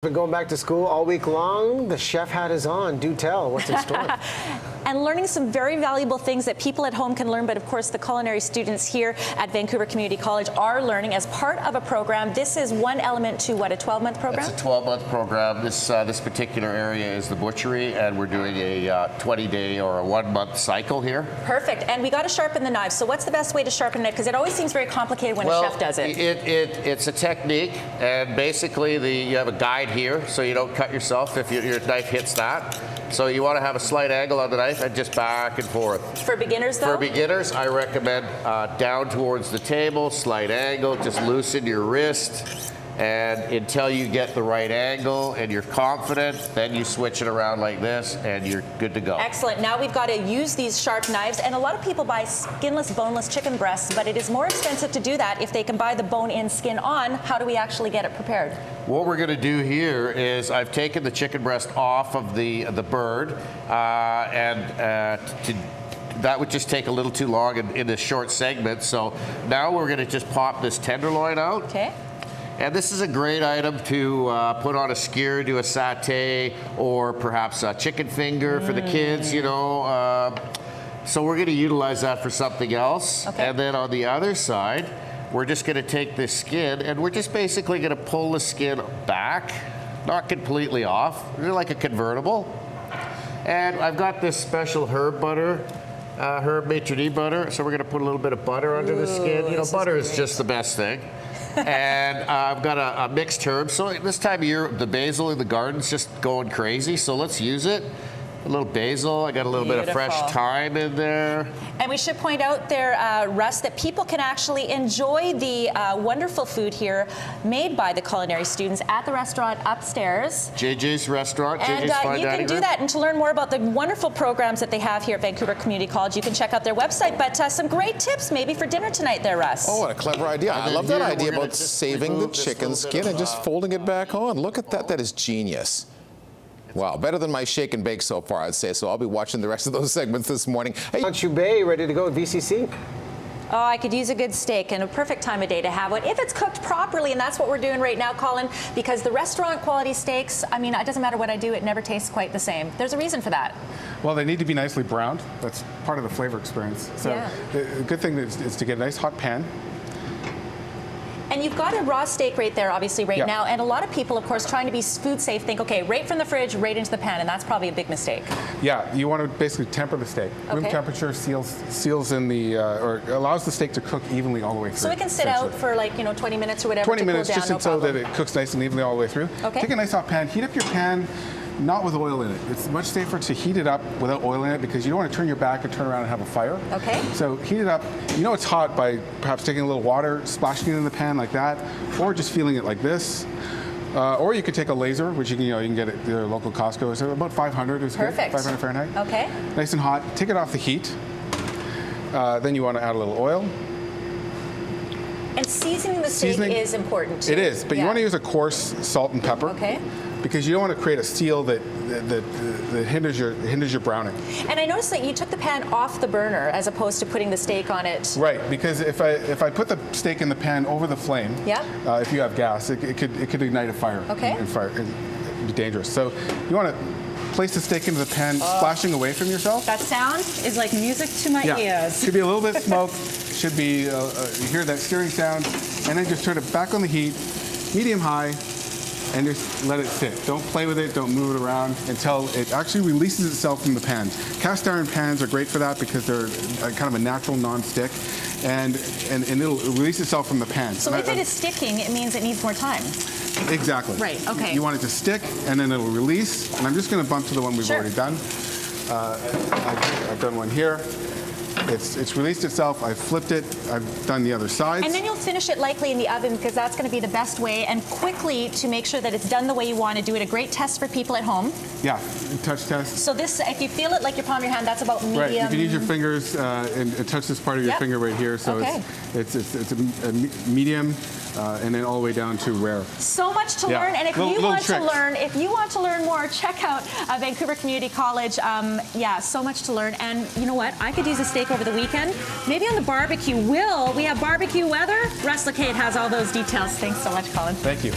Been going back to school all week long. The chef hat is on. Do tell. What's in store? And learning some very valuable things that people at home can learn, but of course the culinary students here at Vancouver Community College are learning as part of a program. This is one element to what, a 12-month program? It's a 12-month program. This particular area is the butchery, and we're doing a 20-day or a 1-month cycle here. Perfect. And we got to sharpen the knives. So what's the best way to sharpen it? Because it always seems very complicated when a chef does it. It's a technique, and basically you have a guide here, so you don't cut yourself if your knife hits that. So you want to have a slight angle on the knife and just back and forth. For beginners, though? For beginners, I recommend down towards the table, slight angle, just loosen your wrist. And until you get the right angle and you're confident, then you switch it around like this and you're good to go. Excellent. Now we've got to use these sharp knives, and a lot of people buy skinless, boneless chicken breasts, but it is more expensive to do that if they can buy the bone-in, skin-on. How do we actually get it prepared? What we're going to do here is I've taken the chicken breast off of the bird, that would just take a little too long in this short segment. So now we're going to just pop this tenderloin out. Okay. And this is a great item to put on a skewer, do a satay, or perhaps a chicken finger for the kids, you know. So we're going to utilize that for something else. Okay. And then on the other side, we're just going to take this skin, and we're just basically going to pull the skin back, not completely off, like a convertible. And I've got this special herb butter. Herb maitre d' butter, so we're going to put a little bit of butter under the skin. You know, butter is just the best thing. And I've got a mixed herb. So this time of year, the basil in the garden's just going crazy, so let's use it. A little basil. I got a little bit of fresh thyme in there. And we should point out there, Russ, that people can actually enjoy the wonderful food here made by the culinary students at the restaurant upstairs. JJ's Restaurant, and JJ's Fine you Dining can do Room. that. And to learn more about the wonderful programs that they have here at Vancouver Community College, you can check out their website. But some great tips maybe for dinner tonight there, Russ. Oh, what a clever idea. I love that idea about saving the chicken skin and just folding it back on. Look at that. That is genius. Wow, better than my shake and bake so far, I'd say. So I'll be watching the rest of those segments this morning. Hey, Chubay, ready to go at VCC? Oh, I could use a good steak, and a perfect time of day to have one if it's cooked properly, and that's what we're doing right now, Colin, because the restaurant quality steaks, I mean, it doesn't matter what I do, it never tastes quite the same. There's a reason for that. Well, they need to be nicely browned. That's part of the flavor experience. So Yeah. the good thing is to get a nice hot pan. And you've got a raw steak right there, obviously, right now. And a lot of people, of course, trying to be food safe, think, okay, right from the fridge, right into the pan, and that's probably a big mistake. Yeah, you want to basically temper the steak. Room temperature seals in the, or allows the steak to cook evenly all the way through. So it can sit out for like, 20 minutes or whatever 20 to minutes, cool down, just so that it cooks nice and evenly all the way through. Okay. Take a nice hot pan, heat up your pan, not with oil in it. It's much safer to heat it up without oil in it because you don't want to turn your back and turn around and have a fire. Okay. So heat it up. You know it's hot by perhaps taking a little water, splashing it in the pan like that, or just feeling it like this. Or you could take a laser, which you can get at your local Costco. So about 500 is good. 500 Fahrenheit. Okay. Nice and hot. Take it off the heat. Then you want to add a little oil. And seasoning the steak is important too. It is, but you want to use a coarse salt and pepper. Okay. Because you don't want to create a seal that hinders your browning. And I noticed that you took the pan off the burner as opposed to putting the steak on it. Right, because if I put the steak in the pan over the flame, if you have gas, it could ignite a fire. Okay. And fire it'd be dangerous. So you want to place the steak into the pan, splashing away from yourself. That sound is like music to my ears. Should be a little bit smoke. Should be you hear that stirring sound, and then just turn it back on the heat, medium high. And just let it sit. Don't play with it, don't move it around until it actually releases itself from the pan. Cast iron pans are great for that because they're kind of a natural non-stick, and it'll release itself from the pan. So if it is sticking, it means it needs more time. Exactly. Right, okay. You want it to stick, and then it'll release. And I'm just going to bump to the one we've already done. I've done one here. It's released itself. I've flipped it. I've done the other side. And then you'll finish it likely in the oven because that's going to be the best way and quickly to make sure that it's done the way you want to do it. A great test for people at home. Yeah, touch test. So this, if you feel it like your palm of your hand, that's about medium. Right, you can use your fingers and touch this part of your finger right here. So it's a medium and then all the way down to rare. So much to learn, and if you want to learn more, check out Vancouver Community College. So much to learn, and you know what? I could use a steak over the weekend, maybe on the barbecue. We have barbecue weather? Russ Lacade has all those details. Thanks so much, Colin. Thank you.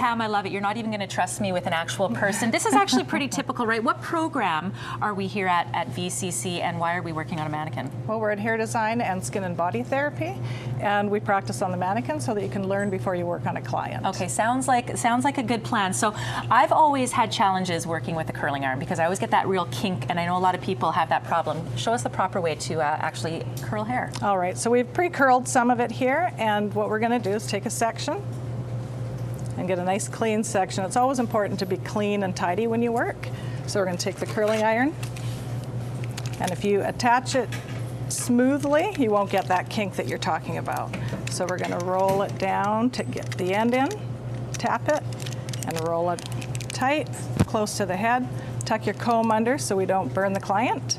Pam, I love it. You're not even going to trust me with an actual person. This is actually pretty typical, right? What program are we here at VCC, and why are we working on a mannequin? Well, we're in hair design and skin and body therapy, and we practice on the mannequin so that you can learn before you work on a client. Okay, sounds like a good plan. So I've always had challenges working with the curling iron because I always get that real kink, and I know a lot of people have that problem. Show us the proper way to actually curl hair. All right, so we've pre-curled some of it here, and what we're going to do is take a section and get a nice clean section. It's always important to be clean and tidy when you work. So we're going to take the curling iron, and if you attach it smoothly, you won't get that kink that you're talking about. So we're going to roll it down to get the end in, tap it, and roll it tight, close to the head. Tuck your comb under so we don't burn the client.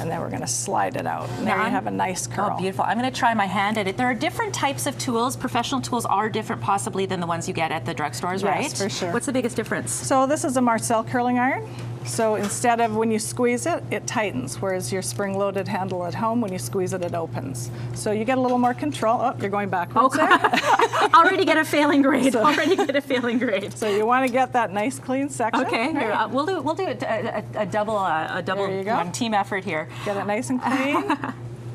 And then we're going to slide it out. And there you have a nice curl. Oh, beautiful. I'm going to try my hand at it. There are different types of tools. Professional tools are different possibly than the ones you get at the drugstores, right? Yes, for sure. What's the biggest difference? So this is a Marcel curling iron. So instead of when you squeeze it, it tightens, whereas your spring-loaded handle at home, when you squeeze it, it opens. So you get a little more control. Oh, you're going backwards there. Already get a failing grade. Already get a failing grade. So you want to get that nice clean section. Okay, right? here, we'll do a double team effort here. Get it nice and clean.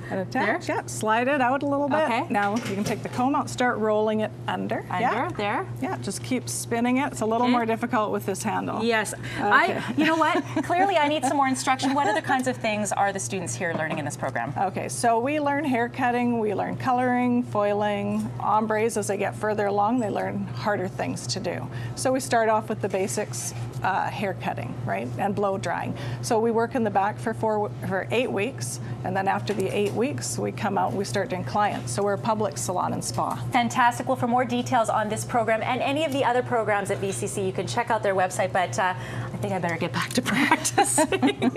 And attach. Yeah, slide it out a little bit. Okay. Now you can take the comb out, start rolling it under. Under, there. Yeah, just keep spinning it. It's a little more difficult with this handle. Yes. Okay. You know what? Clearly I need some more instruction. What other kinds of things are the students here learning in this program? Okay, so we learn hair cutting, we learn coloring, foiling, ombres. As they get further along, they learn harder things to do. So we start off with the basics, hair cutting, right, and blow drying. So we work in the back for 8 weeks, and then after the 8 weeks, we come out and we start doing clients. So we're a public salon and spa. Fantastic. Well, for more details on this program and any of the other programs at VCC, you can check out their website, but I think I better get back to practicing.